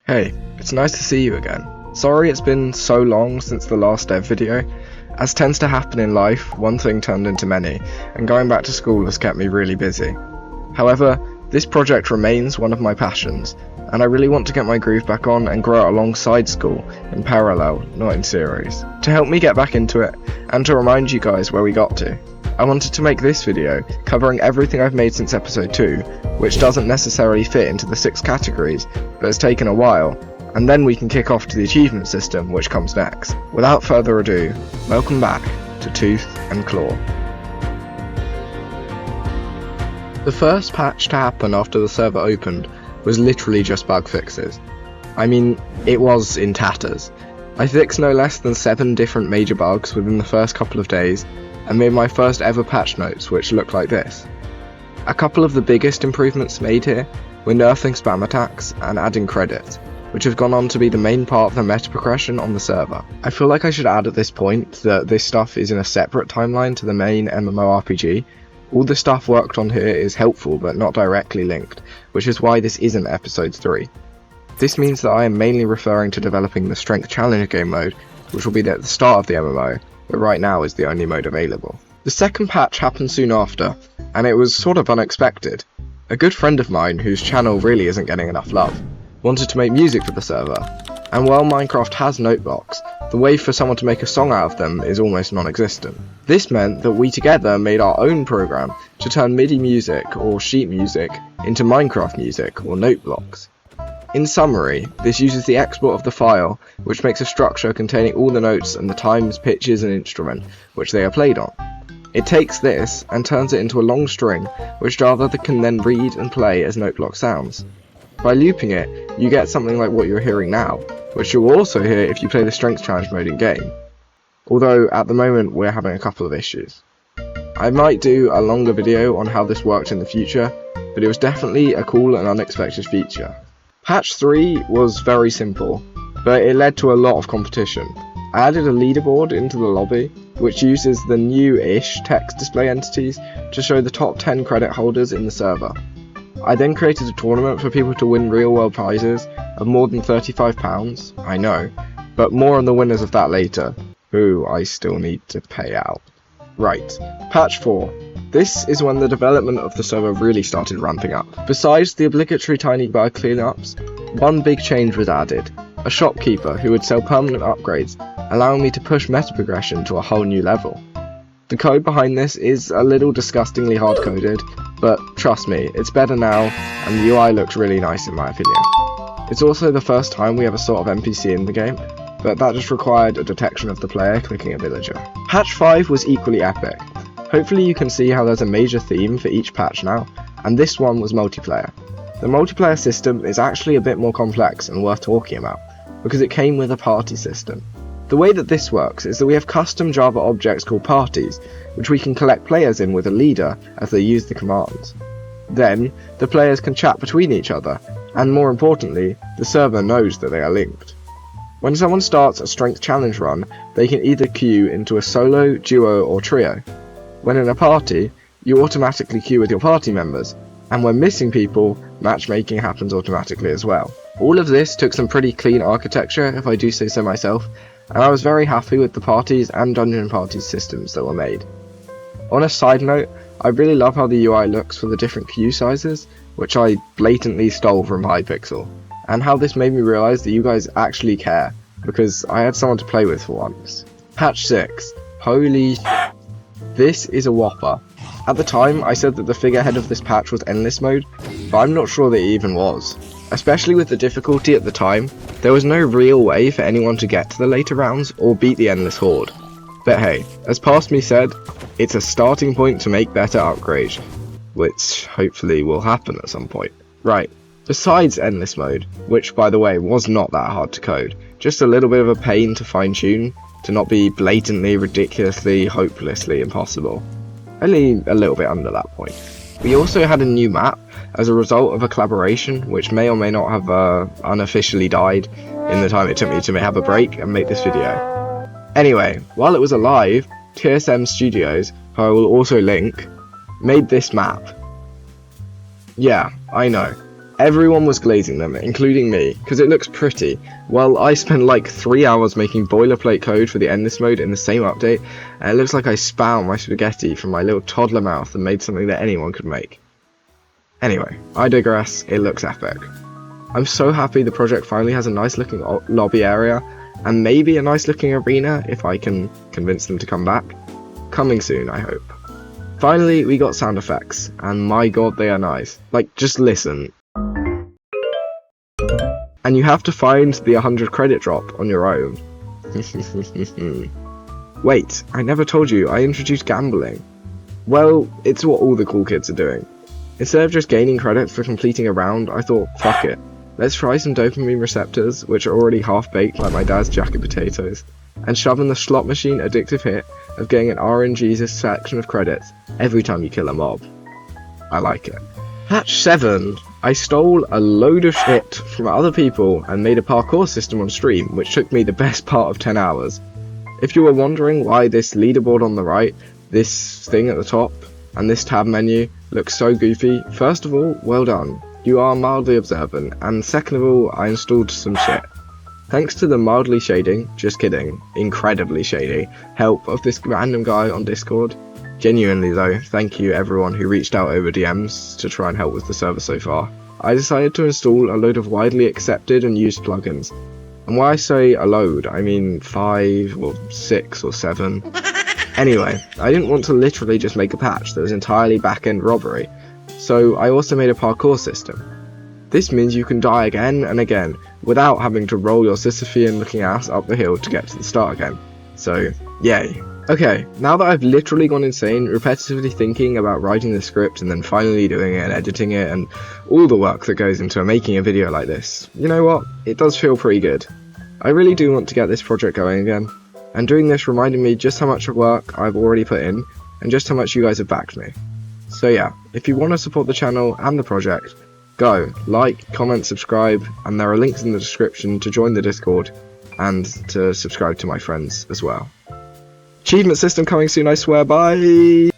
Hey, it's nice to see you again. Sorry it's been so long since the last dev video. As tends to happen in life, one thing turned into many, and going back to school has kept me really busy. However, this project remains one of my passions, and I really want to get my groove back on and grow it alongside school, in parallel, not in series. To help me get back into it, and to remind you guys where we got to, I wanted to make this video covering everything I've made since episode 2, which doesn't necessarily fit into the 6 categories, but has taken a while, and then we can kick off to the achievement system, which comes next. Without further ado, welcome back to Tooth and Claw. The first patch to happen after the server opened was literally just bug fixes. I mean, it was in tatters. I fixed no less than 7 different major bugs within the first couple of days, and made my first ever patch notes, which look like this. A couple of the biggest improvements made here were nerfing spam attacks and adding credits, which have gone on to be the main part of the meta progression on the server. I feel like I should add at this point that this stuff is in a separate timeline to the main MMORPG. All the stuff worked on here is helpful but not directly linked, which is why this isn't episode 3. This means that I am mainly referring to developing the Strength Challenge game mode, which will be at the start of the MMO, but right now is the only mode available. The second patch happened soon after, and it was sort of unexpected. A good friend of mine, whose channel really isn't getting enough love, wanted to make music for the server, and while Minecraft has note blocks, the way for someone to make a song out of them is almost non-existent. This meant that we together made our own program to turn MIDI music or sheet music into Minecraft music or note blocks. In summary, this uses the export of the file, which makes a structure containing all the notes and the times, pitches and instrument which they are played on. It takes this and turns it into a long string, which Java can then read and play as note block sounds. By looping it, you get something like what you're hearing now, which you'll also hear if you play the Strength Challenge mode in game. Although at the moment we're having a couple of issues. I might do a longer video on how this worked in the future, but it was definitely a cool and unexpected feature. Patch 3 was very simple, but it led to a lot of competition. I added a leaderboard into the lobby, which uses the new-ish text display entities to show the top 10 credit holders in the server. I then created a tournament for people to win real-world prizes of more than £35, I know, but more on the winners of that later, who I still need to pay out. Right, Patch 4. This is when the development of the server really started ramping up. Besides the obligatory tiny bug cleanups, one big change was added. A shopkeeper who would sell permanent upgrades, allowing me to push meta progression to a whole new level. The code behind this is a little disgustingly hard-coded, but trust me, it's better now, and the UI looks really nice in my opinion. It's also the first time we have a sort of NPC in the game, but that just required a detection of the player clicking a villager. Patch 5 was equally epic. Hopefully you can see how there's a major theme for each patch now, and this one was multiplayer. The multiplayer system is actually a bit more complex and worth talking about, because it came with a party system. The way that this works is that we have custom Java objects called parties, which we can collect players in with a leader as they use the commands. Then, the players can chat between each other, and more importantly, the server knows that they are linked. When someone starts a Strength Challenge run, they can either queue into a solo, duo or trio. When in a party, you automatically queue with your party members, and when missing people, matchmaking happens automatically as well. All of this took some pretty clean architecture, if I do say so myself, and I was very happy with the parties and dungeon parties systems that were made. On a side note, I really love how the UI looks for the different queue sizes, which I blatantly stole from Hypixel, and how this made me realise that you guys actually care, because I had someone to play with for once. Patch 6. Holy shit. This is a whopper. At the time, I said that the figurehead of this patch was endless mode, but I'm not sure that it even was. Especially with the difficulty at the time, there was no real way for anyone to get to the later rounds or beat the endless horde. But hey, as past me said, it's a starting point to make better upgrades, which hopefully will happen at some point. Right, besides endless mode, which by the way was not that hard to code, just a little bit of a pain to fine tune, to not be blatantly, ridiculously, hopelessly impossible. Only a little bit under that point. We also had a new map as a result of a collaboration which may or may not have unofficially died in the time it took me to have a break and make this video. Anyway, while it was alive, TSM Studios, who I will also link, made this map. Yeah, I know. Everyone was glazing them, including me, because it looks pretty, while I spent like 3 hours making boilerplate code for the endless mode in the same update, and it looks like I spat my spaghetti from my little toddler mouth and made something that anyone could make. Anyway, I digress, it looks epic. I'm so happy the project finally has a nice looking lobby area, and maybe a nice looking arena if I can convince them to come back. Coming soon, I hope. Finally, we got sound effects, and my god they are nice. Like, just listen. And you have to find the 100 credit drop on your own. Wait, I never told you, I introduced gambling. Well, it's what all the cool kids are doing. Instead of just gaining credits for completing a round, I thought, fuck it. Let's try some dopamine receptors, which are already half-baked like my dad's jacket potatoes, and shove in the slot machine addictive hit of getting an RNG's section of credits every time you kill a mob. I like it. Patch 7. I stole a load of shit from other people and made a parkour system on stream, which took me the best part of 10 hours. If you were wondering why this leaderboard on the right, this thing at the top, and this tab menu looks so goofy, first of all, well done. You are mildly observant, and second of all, I installed some shit. Thanks to the mildly shading, just kidding, incredibly shady, help of this random guy on Discord. Genuinely though, thank you everyone who reached out over DMs to try and help with the server so far. I decided to install a load of widely accepted and used plugins. And when I say a load, I mean 5 or 6 or 7. Anyway, I didn't want to literally just make a patch that was entirely back-end robbery, so I also made a parkour system. This means you can die again and again, without having to roll your Sisyphean looking ass up the hill to get to the start again. So, yay. Okay, now that I've literally gone insane, repetitively thinking about writing the script and then finally doing it and editing it and all the work that goes into making a video like this, you know what? It does feel pretty good. I really do want to get this project going again, and doing this reminded me just how much work I've already put in, and just how much you guys have backed me. So yeah, if you want to support the channel and the project, go, like, comment, subscribe, and there are links in the description to join the Discord, and to subscribe to my friends as well. Achievement system coming soon, I swear, bye!